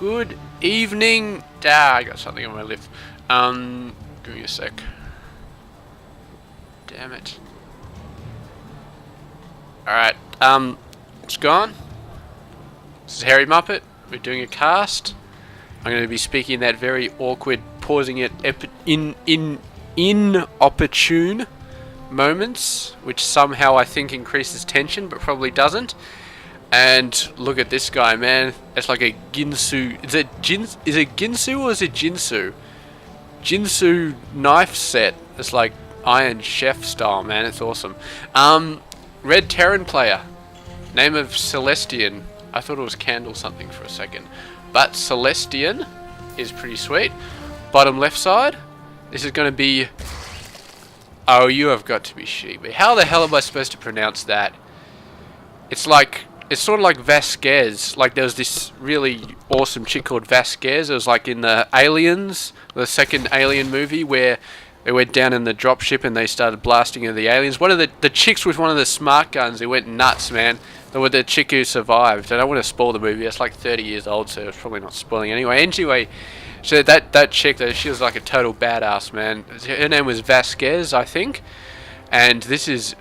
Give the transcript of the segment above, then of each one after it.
Good evening. I got something on my lip. Give me a sec. Damn it. Alright, it's gone. This is Harry Muppet. We're doing a cast. I'm going to be speaking that very awkward, pausing it inopportune moments, which somehow I think increases tension, but probably doesn't. And look at this guy, man. It's like a Ginsu. Is it Ginsu or is it Jinsu? Jinsu knife set. It's like Iron Chef style, man. It's awesome. Red Terran player. Name of Celesteon. I thought it was Candle something for a second. But Celesteon is pretty sweet. Bottom left side. This is going to be... Oh, you have got to be shitting me. How the hell am I supposed to pronounce that? It's like... It's sort of like Visqueux. Like there was this really awesome chick called Visqueux. It was like in the Aliens, the second Alien movie, where they went down in the dropship and they started blasting at the aliens. One of the chicks with one of the smart guns, they went nuts, man. They were the chick who survived. I don't want to spoil the movie. It's like 30 years old, so it's probably not spoiling anyway. So that chick, she was like a total badass, man. Her name was Visqueux, I think. And this is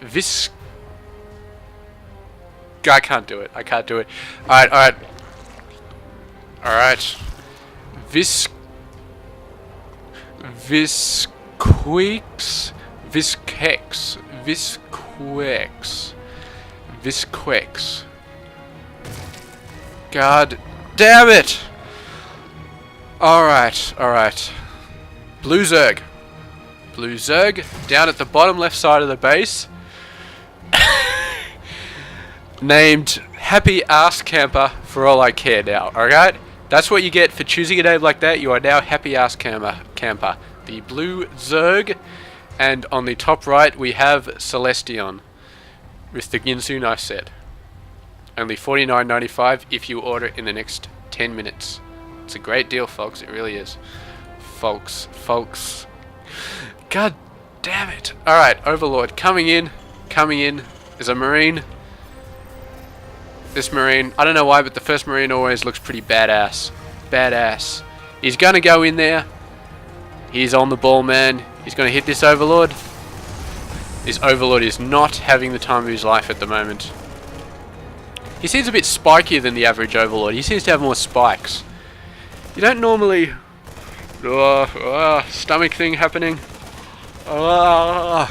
I can't do it. Alright. Visqueux. God damn it! Alright. Blue Zerg, down at the bottom left side of the base. Named Happy Ass Camper for all I care now, alright? That's what you get for choosing a name like that. You are now Happy Ass Camper. The Blue Zerg. And on the top right we have Celesteon with the Ginsu knife set. Only $49.95 if you order in the next 10 minutes. It's a great deal, folks. It really is. Folks. God damn it. Alright, Overlord coming in is a Marine. This Marine, I don't know why, but the first Marine always looks pretty badass. He's gonna go in there. He's on the ball, man. He's gonna hit this Overlord. This Overlord is not having the time of his life at the moment. He seems a bit spikier than the average Overlord. He seems to have more spikes. You don't normally... stomach thing happening. I'm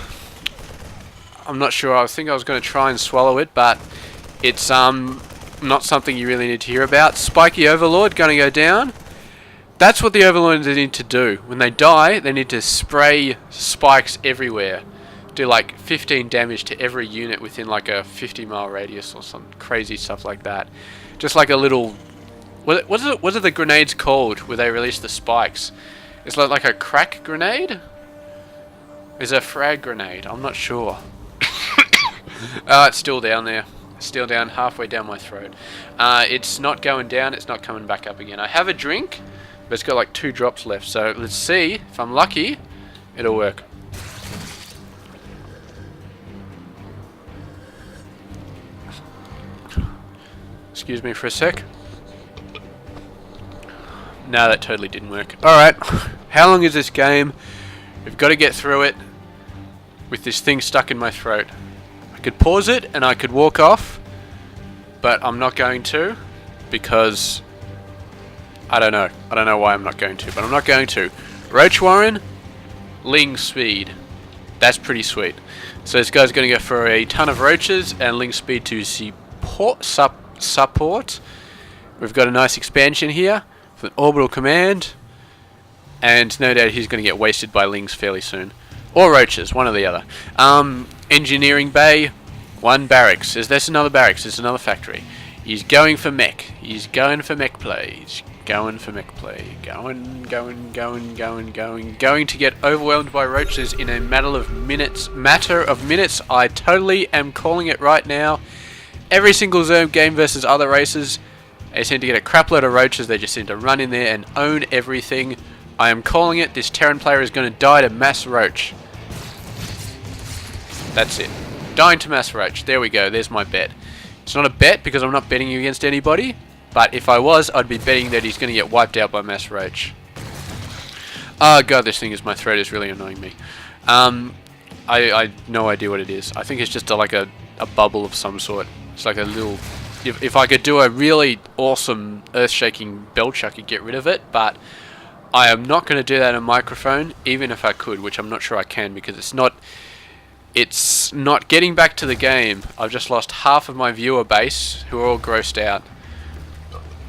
not sure. I think I was going to try and swallow it, but it's not something you really need to hear about. Spiky Overlord going to go down. That's what the Overlords need to do. When they die, they need to spray spikes everywhere. Do like 15 damage to every unit within like a 50-mile radius or some crazy stuff like that. Just like a little... What are the grenades called where they release the spikes? It's like a crack grenade? Is it a frag grenade? I'm not sure. It's still down there. Still down, halfway down my throat. It's not going down, it's not coming back up again. I have a drink, but it's got like 2 drops left, so let's see. If I'm lucky, it'll work. Excuse me for a sec. No, that totally didn't work. Alright, how long is this game? We've got to get through it with this thing stuck in my throat. I could pause it and I could walk off, but I'm not going to because I don't know. I don't know why I'm not going to, but I'm not going to. Roach Warren, Ling Speed. That's pretty sweet. So this guy's going to go for a ton of roaches and Ling Speed to support. We've got a nice expansion here with an orbital command, and no doubt he's going to get wasted by Lings fairly soon. Or roaches, one or the other. Engineering bay, 1 barracks. There's another barracks, there's another factory. He's going for mech. He's going for mech play. Going to get overwhelmed by roaches in a matter of minutes. I totally am calling it right now. Every single Zerg game versus other races, they seem to get a crap load of roaches. They just seem to run in there and own everything. I am calling it. This Terran player is going to die to mass roach. That's it. Dying to mass roach. There we go. There's my bet. It's not a bet because I'm not betting you against anybody. But if I was, I'd be betting that he's going to get wiped out by Mass Roach. Oh god, this thing is, my throat is really annoying me. I no idea what it is. I think it's just like a bubble of some sort. It's like a little... If I could do a really awesome earth-shaking belch, I could get rid of it, but I am not going to do that on a microphone, even if I could, which I'm not sure I can, because it's not getting back to the game. I've just lost half of my viewer base, who are all grossed out.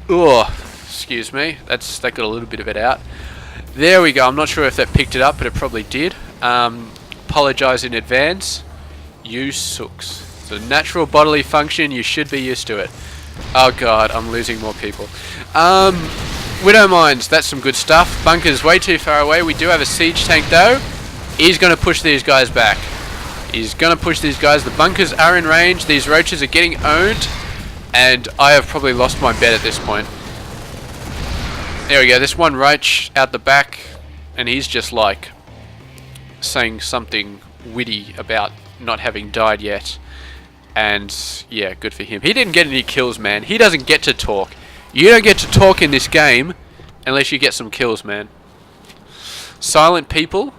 Oh, excuse me. That got a little bit of it out. There we go. I'm not sure if that picked it up, but it probably did. Apologise in advance. You sucks. It's a natural bodily function. You should be used to it. Oh god, I'm losing more people. Widow Mines, that's some good stuff. Bunker's way too far away. We do have a siege tank though. He's going to push these guys back. He's going to push these guys. The bunkers are in range. These roaches are getting owned. And I have probably lost my bet at this point. There we go. This one roach out the back. And he's just like saying something witty about not having died yet. And yeah, good for him. He didn't get any kills, man. He doesn't get to talk. You don't get to talk in this game unless you get some kills, man. Silent people,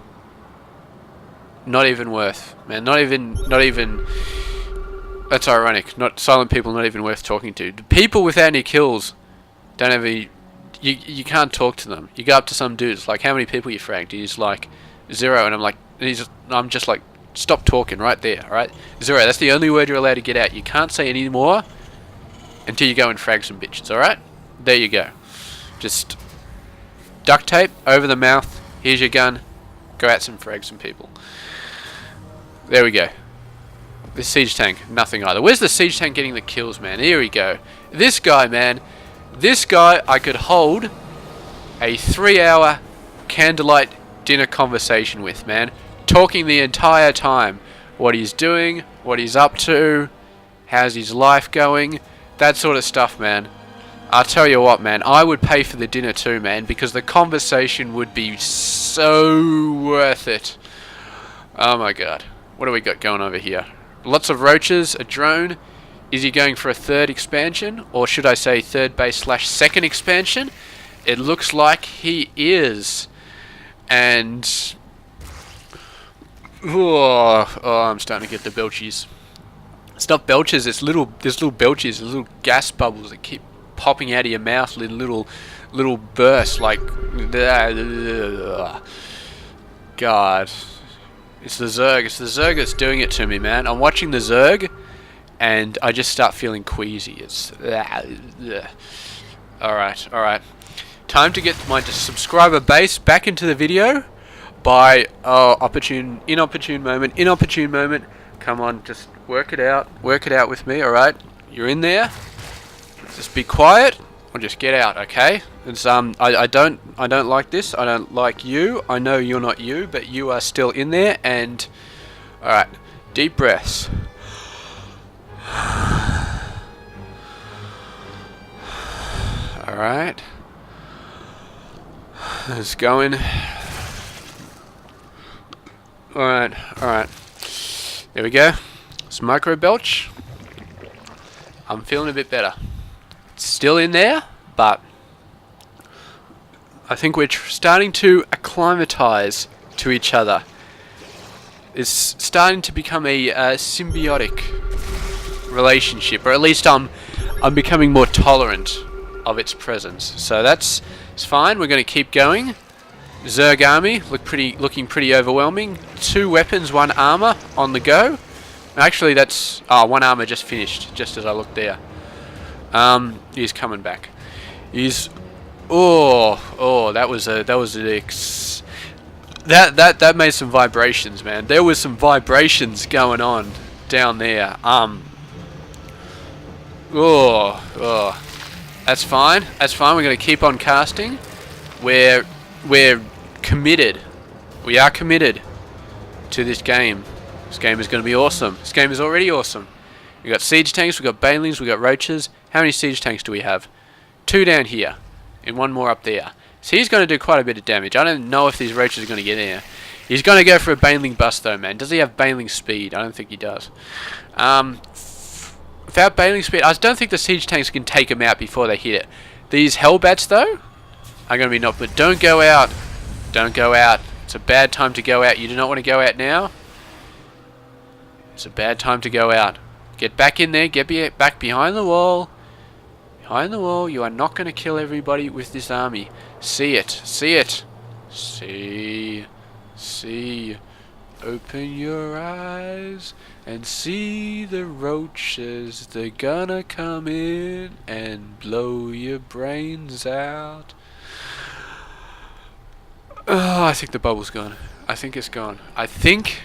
not even worth, man. Not even. That's ironic. Not silent people, not even worth talking to. The people without any kills don't have any. You can't talk to them. You go up to some dude. It's like, how many people you fragged? He's like 0, and I'm just like, stop talking right there. All right, 0. That's the only word you're allowed to get out. You can't say any more until you go and frag some bitches. All right, there you go. Just duct tape over the mouth. Here's your gun. Go out and frag some people. There we go. This siege tank, nothing either. Where's the siege tank getting the kills, man? Here we go. This guy, man. This guy, I could hold a 3-hour candlelight dinner conversation with, man. Talking the entire time. What he's doing, what he's up to, how's his life going, that sort of stuff, man. I'll tell you what, man. I would pay for the dinner too, man, because the conversation would be so worth it. Oh my god. What do we got going over here? Lots of roaches, a drone. Is he going for a third expansion? Or should I say third base / second expansion? It looks like he is. And... Oh, I'm starting to get the belchies. It's not belches, it's there's little belches, there's little gas bubbles that keep popping out of your mouth in little bursts, like... God. It's the Zerg. It's the Zerg that's doing it to me, man. I'm watching the Zerg, and I just start feeling queasy. It's... Alright. Time to get my subscriber base back into the video by inopportune moment. Come on, just work it out with me. Alright, you're in there. Just be quiet or just get out, okay? It's I don't like this. I don't like you. I know you're not you, but you are still in there. And alright, deep breaths. Alright, it's going. Alright. There we go. It's micro belch. I'm feeling a bit better. It's still in there, but I think we're starting to acclimatize to each other. It's starting to become a symbiotic relationship, or at least I'm becoming more tolerant of its presence. So it's fine. We're going to keep going. Zerg army looking pretty overwhelming. 2 weapons, 1 armor on the go. Actually, that's 1 armor just finished, just as I looked there. He's coming back. He's that made some vibrations, man. There was some vibrations going on down there. That's fine. We're gonna keep on casting. We're committed. We are committed to this game. This game is going to be awesome. This game is already awesome. We got siege tanks, we got banelings, we got roaches. How many siege tanks do we have? 2 down here, and 1 more up there. So he's going to do quite a bit of damage. I don't know if these roaches are going to get in there. He's going to go for a baneling bust though, man. Does he have baneling speed? I don't think he does. without bailing speed, I don't think the siege tanks can take them out before they hit it. These Hellbats, though, are going to be not... But don't go out. Don't go out. It's a bad time to go out. You do not want to go out now. It's a bad time to go out. Get back in there. Get back behind the wall. Behind the wall. You are not going to kill everybody with this army. See it. See it. See. See. Open your eyes and see the roaches. They're gonna come in and blow your brains out. Oh, I think the bubble's gone. I think it's gone. I think...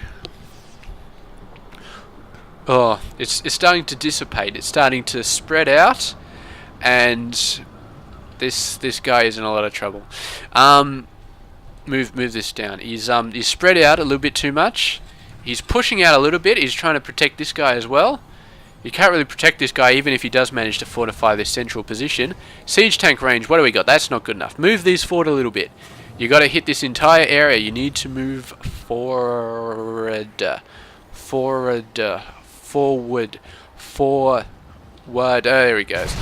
Oh, it's starting to dissipate. It's starting to spread out, and this guy is in a lot of trouble. Move this down. He's spread out a little bit too much. He's pushing out a little bit. He's trying to protect this guy as well. You can't really protect this guy even if he does manage to fortify this central position. Siege tank range, what do we got? That's not good enough. Move these forward a little bit. You got to hit this entire area. You need to move forward. Forward. Oh, there he goes.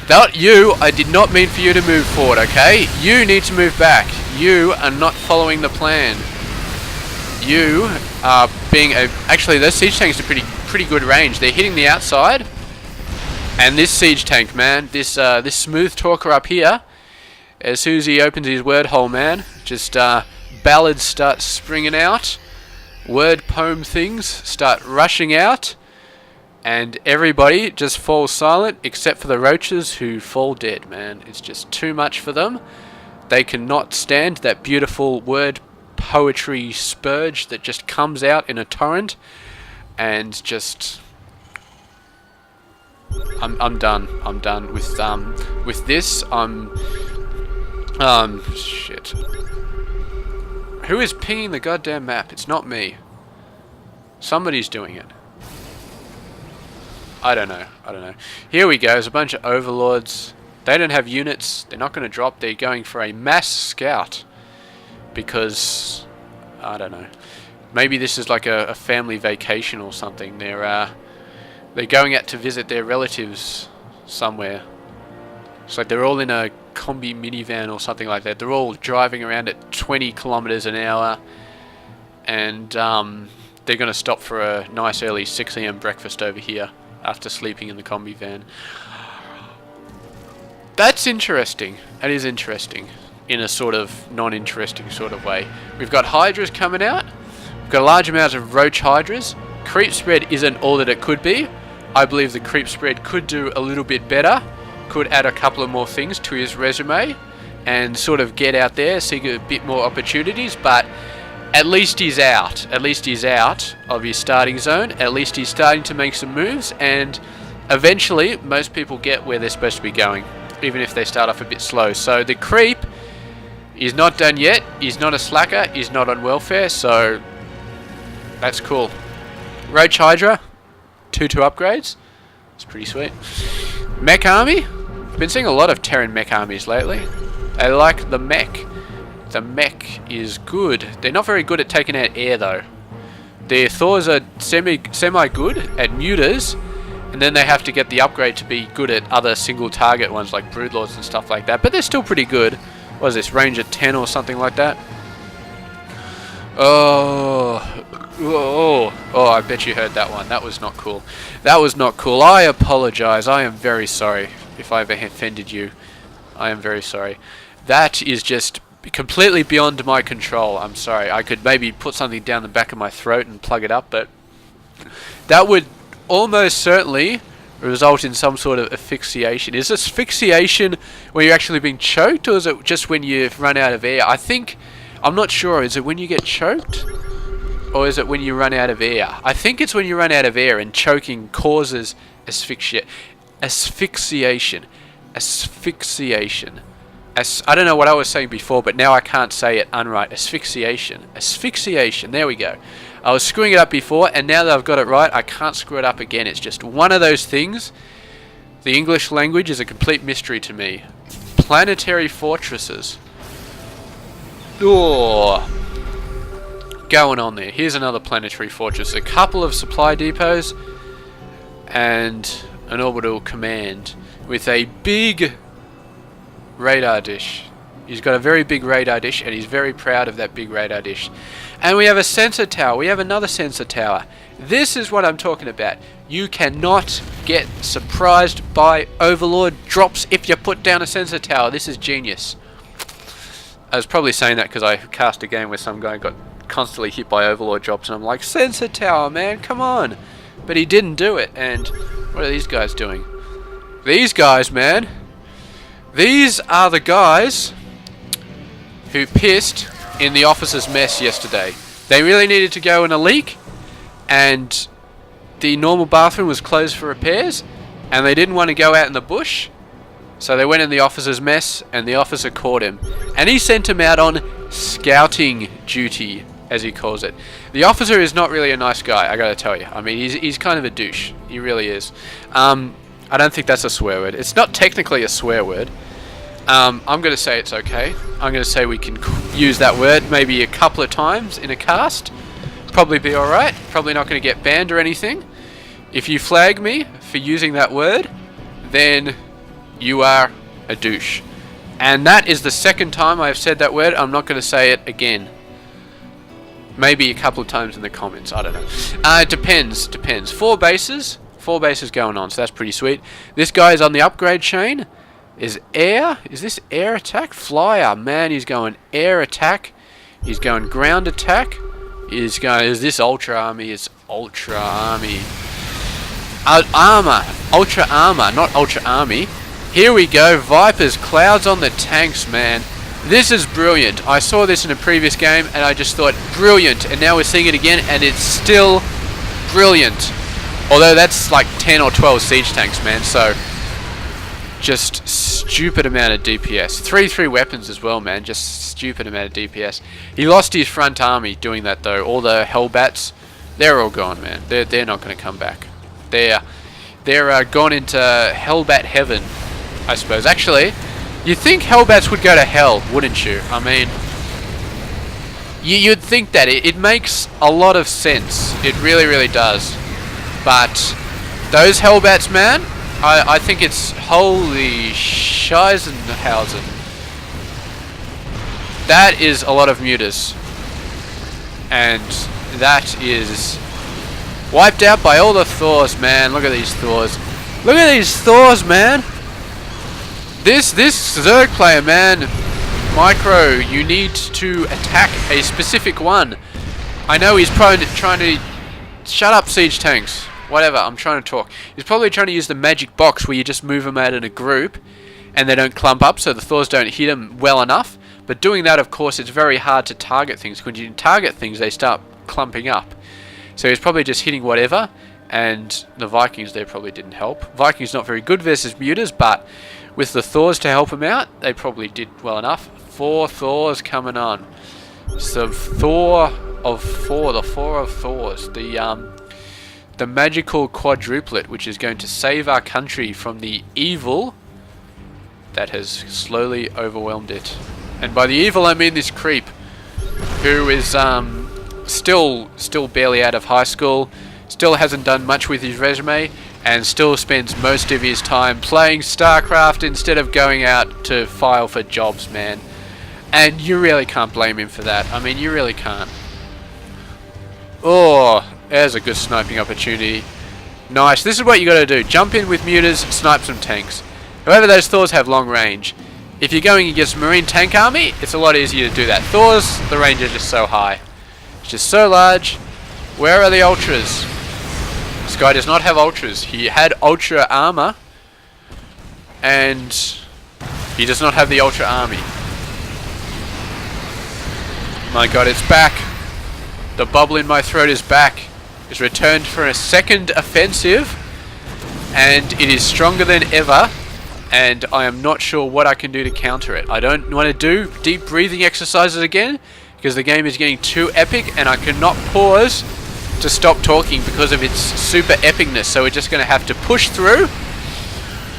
Not you. I did not mean for you to move forward, okay? You need to move back. You are not following the plan. You are being a... Actually, those siege tanks are pretty good range. They're hitting the outside. And this siege tank, man, this smooth talker up here, as soon as he opens his word hole, man, just ballads start springing out. Word poem things start rushing out. And everybody just falls silent, except for the roaches who fall dead, man. It's just too much for them. They cannot stand that beautiful word poetry spurge that just comes out in a torrent. And just... I'm done. I'm done with this. Shit. Who is pinging the goddamn map? It's not me. Somebody's doing it. I don't know. Here we go. There's a bunch of overlords. They don't have units. They're not going to drop. They're going for a mass scout. Because, I don't know. Maybe this is like a family vacation or something. They're going out to visit their relatives somewhere. It's like they're all in a combi minivan or something like that. They're all driving around at 20 kilometers an hour. And they're going to stop for a nice early 6 AM breakfast over here after sleeping in the combi van. That's interesting. That is interesting. In a sort of non-interesting sort of way. We've got hydras coming out. We've got a large amount of roach hydras. Creep spread isn't all that it could be. I believe the creep spread could do a little bit better. Could add a couple of more things to his resume. And sort of get out there, seek a bit more opportunities. But at least he's out. At least he's out of his starting zone. At least he's starting to make some moves. And eventually, most people get where they're supposed to be going. Even if they start off a bit slow. So the creep is not done yet. He's not a slacker. He's not on welfare. So that's cool. Roach Hydra. 2 upgrades. It's pretty sweet. Mech army. I've been seeing a lot of Terran mech armies lately. I like the mech. The mech is good. They're not very good at taking out air though. Their Thors are semi good at mutas, and then they have to get the upgrade to be good at other single target ones like Broodlords and stuff like that. But they're still pretty good. What is this, range of 10 or something like that? Oh, I bet you heard that one. That was not cool. That was not cool. I apologize. I am very sorry if I ever offended you. I am very sorry. That is just completely beyond my control. I'm sorry. I could maybe put something down the back of my throat and plug it up, but that would almost certainly result in some sort of asphyxiation. Is asphyxiation when you're actually being choked, or is it just when you've run out of air? I'm not sure. Is it when you get choked, or is it when you run out of air? I think it's when you run out of air, and choking causes asphyxiation. I don't know what I was saying before, but now I can't say it unright. Asphyxiation. There we go. I was screwing it up before, and now that I've got it right, I can't screw it up again. It's just one of those things. The English language is a complete mystery to me. Planetary fortresses. Oh, going on there. Here's another planetary fortress. A couple of supply depots, and an orbital command with a big radar dish. He's got a very big radar dish, and he's very proud of that big radar dish. And we have a sensor tower. We have another sensor tower. This is what I'm talking about. You cannot get surprised by Overlord drops if you put down a sensor tower. This is genius. I was probably saying that because I cast a game where some guy got constantly hit by Overlord drops, and I'm like, sensor tower, man, come on. But he didn't do it, and what are these guys doing? These guys, man. These are the guys who pissed in the officer's mess yesterday. They really needed to go in a leak, and the normal bathroom was closed for repairs, and they didn't want to go out in the bush, so they went in the officer's mess, and the officer caught him, and he sent him out on scouting duty, as he calls it. The officer is not really a nice guy, I gotta tell you. I mean, he's kind of a douche. He really is. I don't think that's a swear word. It's not technically a swear word. I'm going to say it's okay. I'm going to say we can use that word maybe a couple of times in a cast. Probably be alright. Probably not going to get banned or anything. If you flag me for using that word, then you are a douche. And that is the second time I've said that word. I'm not going to say it again. Maybe a couple of times in the comments. I don't know. It depends. 4 bases. 4 bases going on, so that's pretty sweet. This guy is on the upgrade chain. Is this air attack? Flyer, man, he's going air attack. He's going ground attack. Is this Ultra Army? It's Ultra Army. Armor. Ultra Armor, not Ultra Army. Here we go. Vipers, clouds on the tanks, man. This is brilliant. I saw this in a previous game, and I just thought, brilliant. And now we're seeing it again, and it's still brilliant. Although that's like 10 or 12 siege tanks, man, so just stupid amount of DPS. 3 weapons as well, man. Just stupid amount of DPS. He lost his front army doing that, though. All the Hellbats, they're all gone, man. They're not going to come back. They're gone into Hellbat heaven, I suppose. Actually, you'd think Hellbats would go to hell, wouldn't you? I mean, you'd think that. It makes a lot of sense. It really, really does. But those Hellbats, man, I think it's holy Scheisenhausen. That is a lot of mutas. And that is wiped out by all the Thors, man. Look at these Thors. Look at these Thors, man. This Zerg player, man. Micro, you need to attack a specific one. I know he's trying to shut up, siege tanks. Whatever, I'm trying to talk. He's probably trying to use the magic box where you just move them out in a group and they don't clump up, so the Thors don't hit them well enough. But doing that, of course, it's very hard to target things. When you target things, they start clumping up. So he's probably just hitting whatever, and the Vikings there probably didn't help. Vikings not very good versus mutas, but with the Thors to help him out, they probably did well enough. 4 Thors coming on. So Thor of 4, the 4 of Thors. The magical quadruplet, which is going to save our country from the evil that has slowly overwhelmed it. And by the evil, I mean this creep, who is still barely out of high school, still hasn't done much with his resume, and still spends most of his time playing Starcraft instead of going out to file for jobs, man. And you really can't blame him for that. I mean, you really can't. Oh, there's a good sniping opportunity. Nice. This is what you got to do. Jump in with mutas, snipe some tanks. However, those Thors have long range. If you're going against Marine Tank Army, it's a lot easier to do that. Thors, the range is just so high. It's just so large. Where are the Ultras? This guy does not have Ultras. He had Ultra Armor, and he does not have the Ultra Army. My god, it's back. The bubble in my throat is back. It's returned for a second offensive, and it is stronger than ever, and I am not sure what I can do to counter it. I don't want to do deep breathing exercises again, because the game is getting too epic, and I cannot pause to stop talking because of its super epicness, so we're just going to have to push through.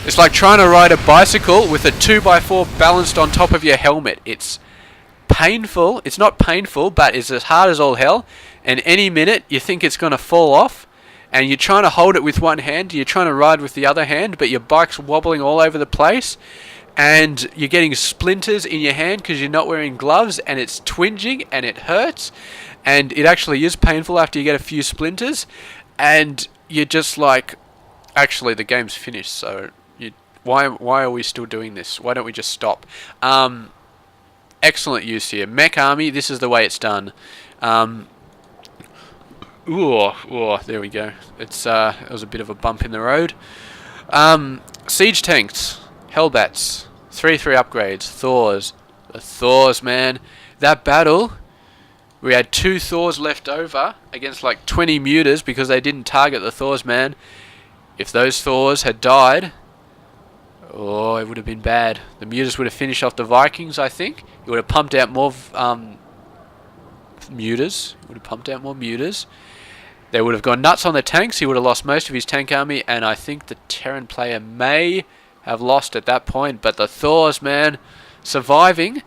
It's like trying to ride a bicycle with a 2x4 balanced on top of your helmet. It's painful. It's not painful, but it's as hard as all hell, and any minute you think it's going to fall off, and you're trying to hold it with one hand, you're trying to ride with the other hand, but your bike's wobbling all over the place, and you're getting splinters in your hand because you're not wearing gloves, and it's twinging and it hurts, and it actually is painful after you get a few splinters, and you're just like, actually the game's finished, so why are we still doing this? Why don't we just stop? Excellent use here. Mech Army, this is the way it's done. There we go. It was a bit of a bump in the road. Siege tanks, Hellbats, 3/3 upgrades, Thors. The Thors, man. That battle, we had 2 Thors left over against like 20 Mutas because they didn't target the Thors, man. If those Thors had died, oh, it would have been bad. The Mutas would have finished off the Vikings, I think. It would have pumped out more Mutas. It would have pumped out more Mutas. They would have gone nuts on the tanks. He would have lost most of his tank army, and I think the Terran player may have lost at that point. But the Thors, man, surviving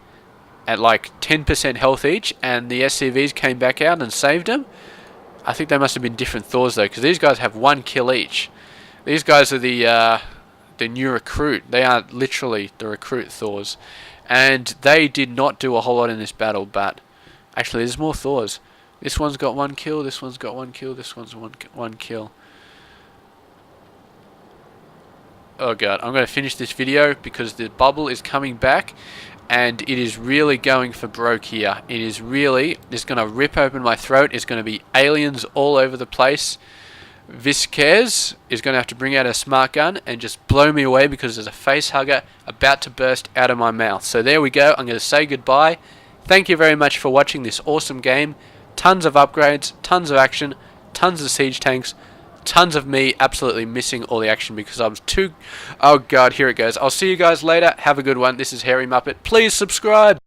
at like 10% health each, and the SCVs came back out and saved them. I think they must have been different Thors though, because these guys have 1 kill each. These guys are the new recruit. They are literally the recruit Thors, and they did not do a whole lot in this battle. But actually, there's more Thors. This one's got 1 kill, this one's got 1 kill, this one's one kill. Oh god, I'm going to finish this video because the bubble is coming back and it is really going for broke here. It is really, it's going to rip open my throat. It's going to be aliens all over the place. Visqueux is going to have to bring out a smart gun and just blow me away because there's a face hugger about to burst out of my mouth. So there we go. I'm going to say goodbye. Thank you very much for watching this awesome game. Tons of upgrades, tons of action, tons of siege tanks, tons of me absolutely missing all the action because I was too... Oh god, here it goes. I'll see you guys later. Have a good one. This is Hairy Muppet. Please subscribe.